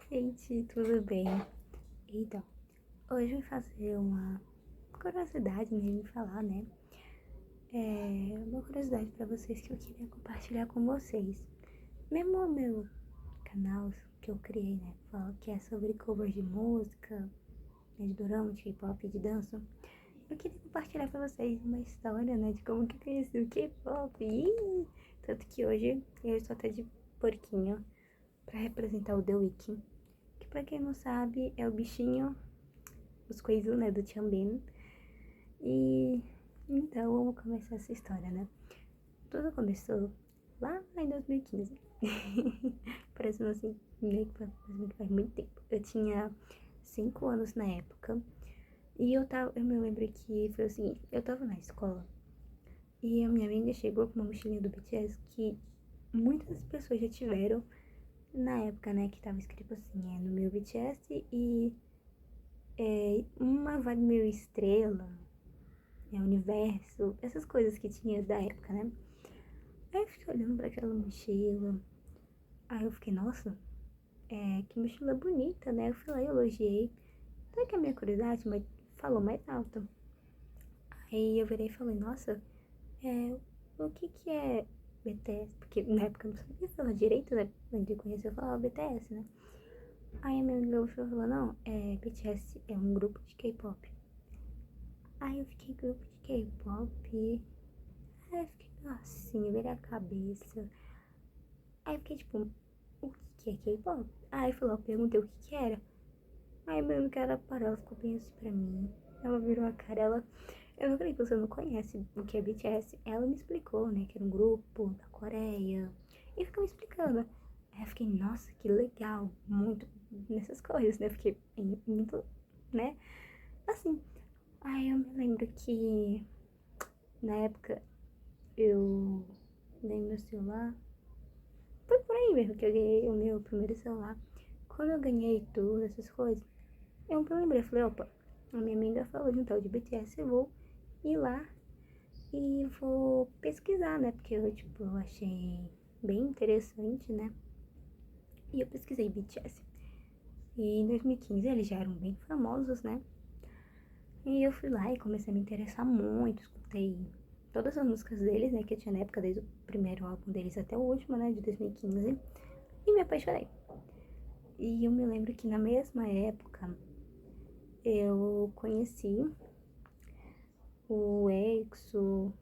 Gente, tudo bem? Então, hoje eu vou fazer uma curiosidade, né, me falar, né? Uma curiosidade pra vocês que eu queria compartilhar com vocês. Mesmo o meu canal que eu criei, né, fala que é sobre covers de música, né, de dorama, de K-pop, de dança. Eu queria compartilhar pra vocês uma história, né, de como que eu conheci o K-pop. Tanto que hoje eu estou até de porquinho pra representar o The Weeknd, que pra quem não sabe é o bichinho, os coisos, né, do Changbin. E então vamos começar essa história, né? Tudo começou lá em 2015. Parece assim, meio que faz muito tempo. Eu tinha 5 anos na época. E eu me lembro que foi o seguinte, eu tava na escola e a minha amiga chegou com uma mochilinha do BTS que muitas pessoas já tiveram na época, né? Que tava escrito assim, no meu BTS e uma vibe meio estrela, universo, essas coisas que tinha da época, né? Aí eu fiquei olhando pra aquela mochila. Aí eu fiquei, nossa, que mochila bonita, né? Eu fui lá e elogiei. Até que a minha curiosidade falou mais alto. Aí eu virei e falei, nossa, o que que é BTS? Porque na época eu não sabia falar direito, né? Antes de conhecer eu falava BTS, né? Aí a minha amiga falou, não, BTS é um grupo de K-pop. Aí eu fiquei, grupo de K-pop? Aí eu fiquei assim, eu virei a cabeça. Aí eu fiquei tipo, o que é K-pop? Aí falou, eu perguntei o que era. Aí mesmo que ela parou, ela ficou bem assim pra mim. Ela virou a cara, eu não falei que você não conhece o que é BTS. Ela me explicou, né, que era um grupo da Coreia. E ficou me explicando. Aí eu fiquei, nossa, que legal. Muito nessas coisas, né? Eu fiquei muito, né? Assim. Aí eu me lembro que na época eu dei meu celular. Foi por aí mesmo que eu ganhei o meu primeiro celular. Quando eu ganhei tudo, essas coisas, eu me lembrei, falei, opa, a minha amiga falou de um tal de BTS, eu vou ir lá e vou pesquisar, né? Porque eu, tipo, eu achei bem interessante, né? E eu pesquisei BTS. E em 2015 eles já eram bem famosos, né? E eu fui lá e comecei a me interessar muito, escutei todas as músicas deles, né? Que eu tinha na época, desde o primeiro álbum deles até o último, né? De 2015. E me apaixonei. E eu me lembro que na mesma época eu conheci o EXO,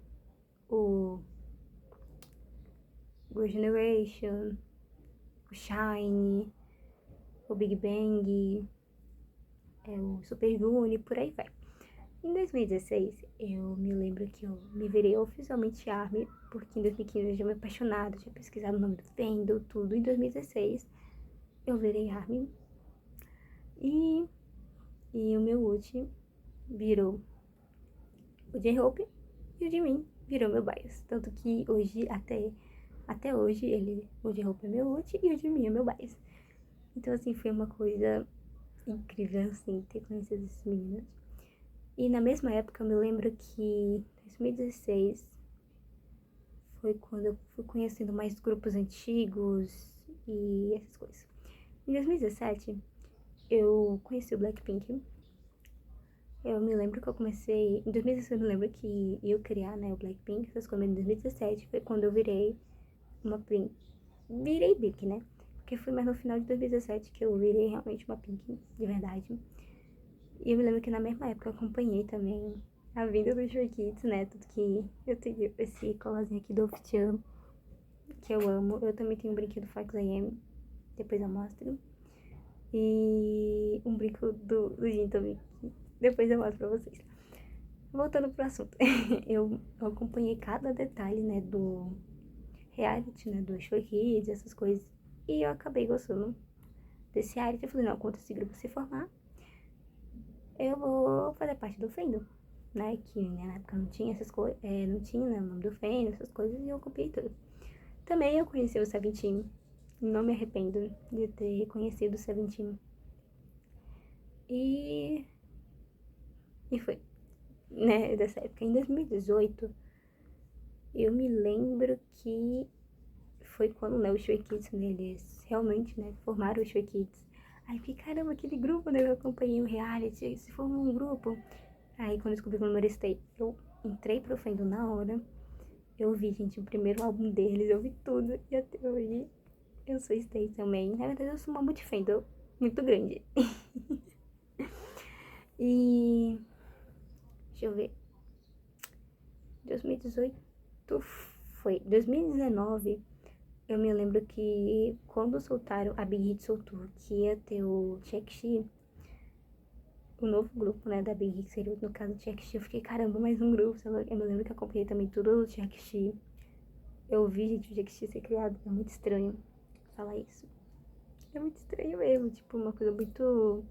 o Girl Generation, o Shine, o Big Bang, o Super Junior, por aí vai. Em 2016, eu me lembro que eu me virei oficialmente ARMY, porque em 2015 eu já me apaixonado, tinha pesquisado o nome do fandom, tudo. Em 2016, eu virei ARMY e, e o meu Uchi virou o J-Hope e o Jimin virou meu bias. Tanto que hoje, até hoje, o J-Hope é meu Uchi e o Jimin é meu bias. Então, assim, foi uma coisa incrível, assim, ter conhecido esses meninos. E na mesma época, eu me lembro que em 2016 foi quando eu fui conhecendo mais grupos antigos e essas coisas. Em 2017, eu conheci o Blackpink. Eu me lembro que eu comecei. Em 2016, eu me lembro que eu criar, né, o Blackpink, essas coisas. Em 2017 foi quando eu virei uma Pink. Virei Pink, né? Porque foi mais no final de 2017 que eu virei realmente uma Pink, de verdade. E eu me lembro que na mesma época eu acompanhei também a vinda dos Stray Kids, né? Tudo que eu tenho esse colarzinho aqui do Off-Chan, que eu amo. Eu também tenho um brinquedo Fox AM, depois eu mostro. E um brinco do Jin também, depois eu mostro pra vocês. Voltando pro assunto, eu acompanhei cada detalhe, né, do reality, né, do Stray Kids, essas coisas. E eu acabei gostando desse reality. Eu falei, não, quando esse grupo se formar, eu vou fazer parte do fandom, né? Que na época não tinha essas coisas, não tinha, né, o nome do fandom, essas coisas, e eu copiei tudo. Também eu conheci o Seventeen, não me arrependo de ter conhecido o Seventeen. E, e foi, né, dessa época. Em 2018, eu me lembro que foi quando, né, os Stray Kids, né, eles realmente, né, formaram os Stray Kids. Aí fiquei, caramba, aquele grupo, né? Eu acompanhei o reality, se formou um grupo. Aí quando eu descobri que o número stay, eu entrei pro fandom na hora. Eu vi, gente, o primeiro álbum deles, eu vi tudo. E até hoje eu sou stay também. Na verdade, eu sou uma multifandom muito grande. E deixa eu ver. 2018 foi. 2019, eu me lembro que quando soltaram, a Big Hit soltou que ia ter o Check, o novo grupo, né, da Big Hit, que seria no caso do Check, eu fiquei, caramba, mais um grupo. Eu me lembro que acompanhei também tudo do Check. Eu vi, gente, o Check ser criado. É muito estranho falar isso. É muito estranho mesmo, tipo, uma coisa muito.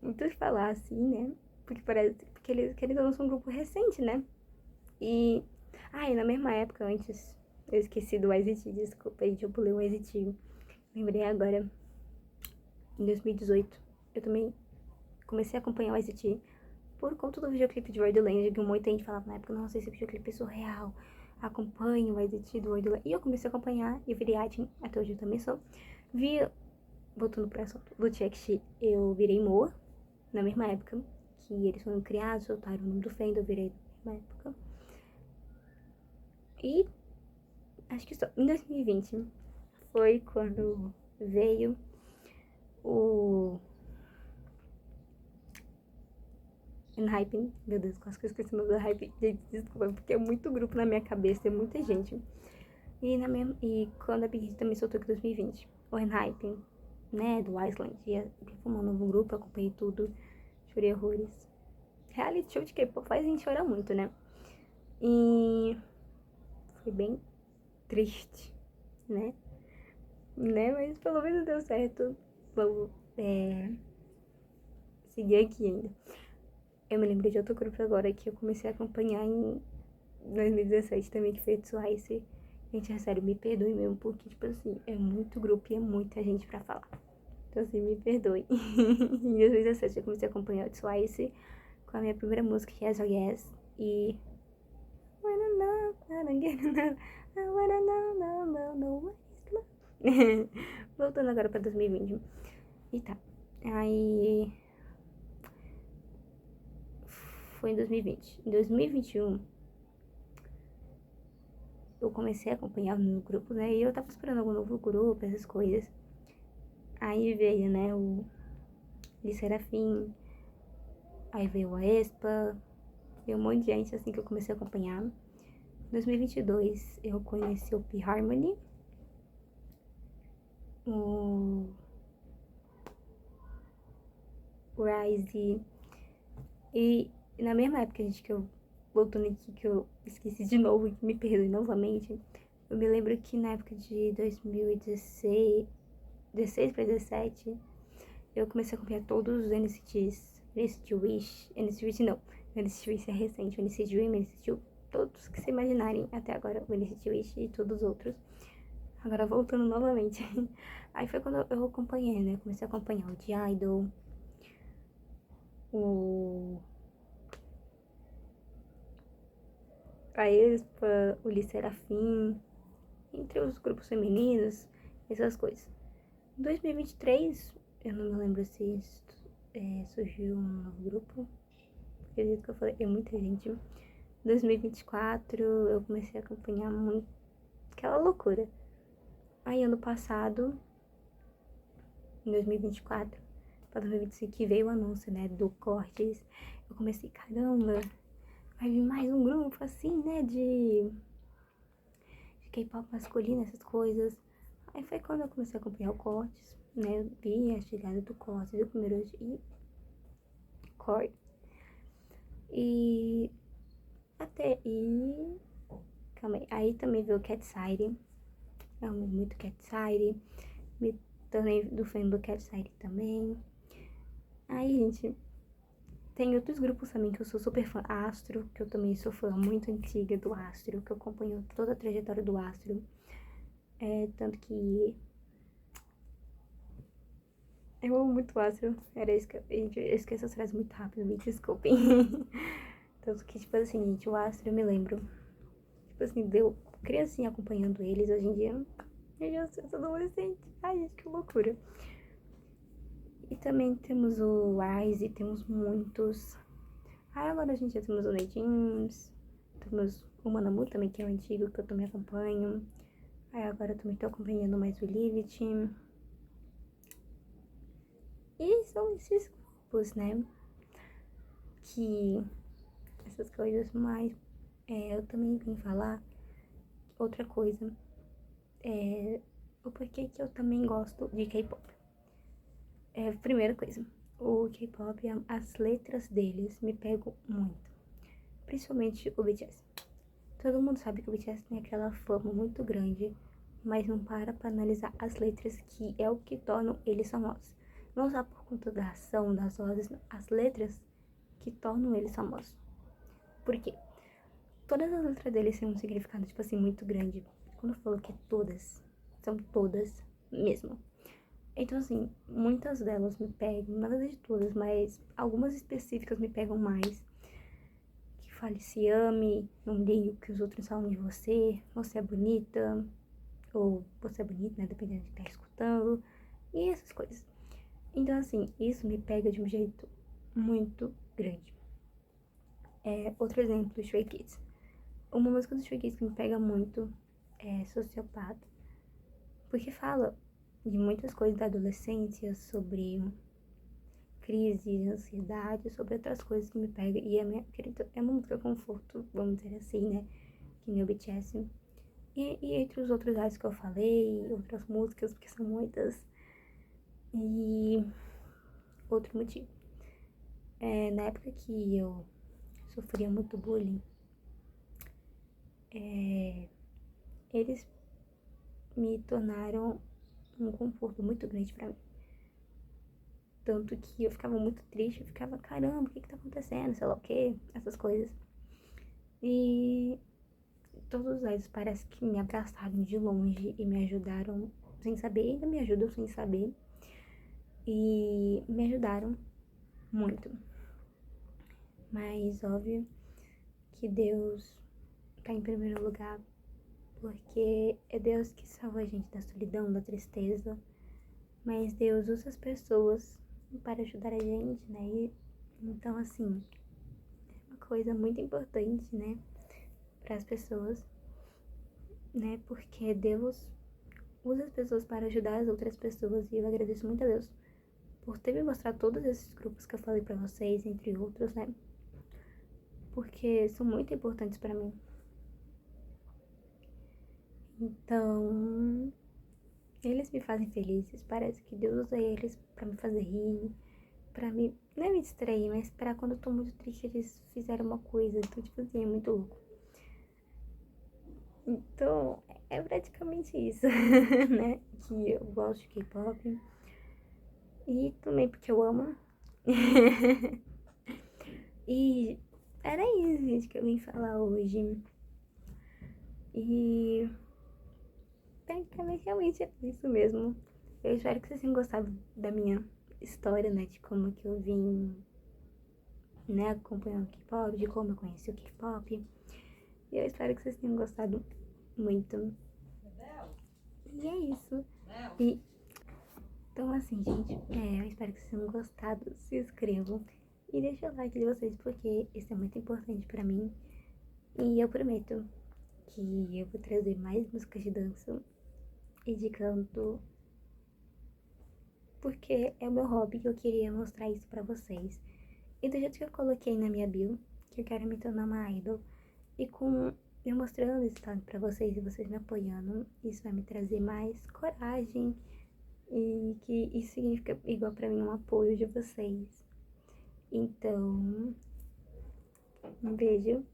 Muito de falar assim, né? Porque parece. Porque eles não são um grupo recente, né? E. Ah, e na mesma época, antes. Eu esqueci do YZT, desculpa, gente, eu pulei o YZT. Lembrei agora. Em 2018, eu também comecei a acompanhar o YZT por conta do videoclipe de Wonderland, que muita gente falava na época, nossa, esse videoclipe é surreal. Acompanho o YZT do Wonderland. E eu comecei a acompanhar e virei Atin, até hoje eu também sou. Vi, voltando pro assunto do Check, eu virei Moa, na mesma época que eles foram criados, soltaram o nome do fandom, eu virei na mesma época. E acho que só em 2020 foi quando veio o Hyping. Meu Deus, quase que eu esqueci o nome do Hyping. Gente, desculpa, porque é muito grupo na minha cabeça, é muita gente. E quando a Big Hit também soltou em 2020, o Hyping, né, do Iceland, ia formar um novo grupo, eu acompanhei tudo, chorei horrores. Reality show de K-pop faz a gente chorar muito, né? E foi bem triste, né? Mas pelo menos deu certo. Vamos seguir aqui ainda. Eu me lembrei de outro grupo agora que eu comecei a acompanhar em 2017 também, que foi o Twice. Gente, é sério, me perdoe mesmo, porque, tipo assim, é muito grupo e é muita gente pra falar. Então, assim, me perdoe. Em 2017 eu comecei a acompanhar o Twice com a minha primeira música, Yes or Yes. E... Voltando agora pra 2020. E tá. Aí... Foi em 2020. Em 2021, eu comecei a acompanhar no grupo, né? E eu tava esperando algum novo grupo, essas coisas. Aí veio, né, o Lee Serafim, aí veio a Espa, veio um monte de gente, assim, que eu comecei a acompanhar. Em 2022, eu conheci o P-Harmony, o Rise, e na mesma época, gente, que eu, voltando aqui, que eu esqueci de novo, que me perdoe novamente, eu me lembro que na época de 2016, 16 para 17, eu comecei a acompanhar todos os NCTs, NCT Wish, NCT Wish não, NCT Wish é recente, o NCT Dream, NCT, todos que se imaginarem até agora, o NCT Wish e todos os outros. Agora voltando novamente, aí foi quando eu acompanhei, né, comecei a acompanhar o G-Idol, a Aespa, o Lee Serafim, entre os grupos femininos, essas coisas. Em 2023, eu não me lembro se surgiu um novo grupo, acredito que eu falei, é muita gente. Em 2024, eu comecei a acompanhar muito aquela loucura. Aí, ano passado, em 2024, para 2025, que veio o anúncio, né, do Cortes, eu comecei, caramba, vai vir mais um grupo, assim, né, de K-pop masculino, essas coisas. Aí foi quando eu comecei a acompanhar o Cortes, né, eu vi a chegada do Cortes, o primeiro e Cortes. E até, calma aí também veio o Cat Side, eu amo muito Cat Side, me tornei do fã do Cat Side também. Aí, gente, tem outros grupos também que eu sou super fã. Astro, que eu também sou fã muito antiga do Astro, que eu acompanho toda a trajetória do Astro. Tanto que eu amo muito o Astro. Era isso que eu esqueço as frases muito rápido, me desculpem. Tanto que, tipo assim, gente, o Astro eu me lembro. Tipo assim, deu criancinha acompanhando eles. Hoje em dia, Eu já sou adolescente. Ai, gente, que loucura. E também temos o Wise, temos muitos. Aí agora a gente já temos o Ney Jeans, temos o Manamu também, que é o antigo, que eu também acompanho. Aí agora eu também tô acompanhando mais o Lilith. E são esses grupos, né? Que essas coisas, mas eu também vim falar outra coisa. O porquê que eu também gosto de K-pop. Primeira coisa, o K-pop, as letras deles me pegam muito. Principalmente o BTS. Todo mundo sabe que o BTS tem aquela fama muito grande, mas não para pra analisar as letras, que é o que tornam eles famosos. Não só por conta da ação, das vozes, as letras que tornam eles famosos. Por quê? Todas as letras deles têm um significado, tipo assim, muito grande. Quando eu falo que é todas, são todas mesmo. Então, assim, muitas delas me pegam, nada de todas, mas algumas específicas me pegam mais. Que fale, se ame, não ligue o que os outros falam de você é bonita, ou você é bonita, né, dependendo de quem tá escutando, e essas coisas. Então, assim, isso me pega de um jeito muito grande. Outro exemplo, Stray Kids. Uma música do Stray Kids que me pega muito é Sociopata, porque fala de muitas coisas da adolescência, sobre crise, ansiedade, sobre outras coisas que me pegam. E é uma música conforto, vamos dizer assim, né? Que nem o BTS. E entre os outros áudios que eu falei, outras músicas, porque são muitas. E outro motivo. Na época que eu sofria muito bullying, eles me tornaram um conforto muito grande pra mim. Tanto que eu ficava muito triste, eu ficava, caramba, o que tá acontecendo, sei lá o que, essas coisas. E todos eles parece que me abraçaram de longe e me ajudaram sem saber, ainda me ajudam sem saber. E me ajudaram muito. Mas óbvio que Deus tá em primeiro lugar, porque é Deus que salva a gente da solidão, da tristeza. Mas Deus usa as pessoas para ajudar a gente, né? Então, assim, é uma coisa muito importante, né? Para as pessoas, né? Porque Deus usa as pessoas para ajudar as outras pessoas. E eu agradeço muito a Deus por ter me mostrado todos esses grupos que eu falei pra vocês, entre outros, né? Porque são muito importantes pra mim. Então, eles me fazem felizes. Parece que Deus usa eles pra me fazer rir, pra me, não é me distrair, mas pra quando eu tô muito triste, eles fizeram uma coisa. Então, tipo assim, é muito louco. Então, é praticamente isso, né? Que eu gosto de K-pop. E também porque eu amo. E era isso, gente, que eu vim falar hoje. E tecnicamente realmente é isso mesmo. Eu espero que vocês tenham gostado da minha história, né? De como que eu vim, né, acompanhando o K-pop, de como eu conheci o K-pop. E eu espero que vocês tenham gostado muito. E é isso. E, então assim, gente, eu espero que vocês tenham gostado. Se inscrevam e deixem o like de vocês, porque isso é muito importante pra mim. E eu prometo que eu vou trazer mais músicas de dança e de canto, porque é o meu hobby e eu queria mostrar isso pra vocês. E do jeito que eu coloquei na minha bio, que eu quero me tornar uma idol, e com eu mostrando esse talento pra vocês e vocês me apoiando, isso vai me trazer mais coragem e que isso significa igual pra mim um apoio de vocês. Então, um beijo,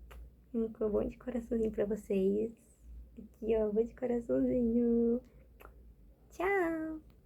um bom de coraçãozinho pra vocês. Aqui, ó, bom de coraçãozinho. Tchau!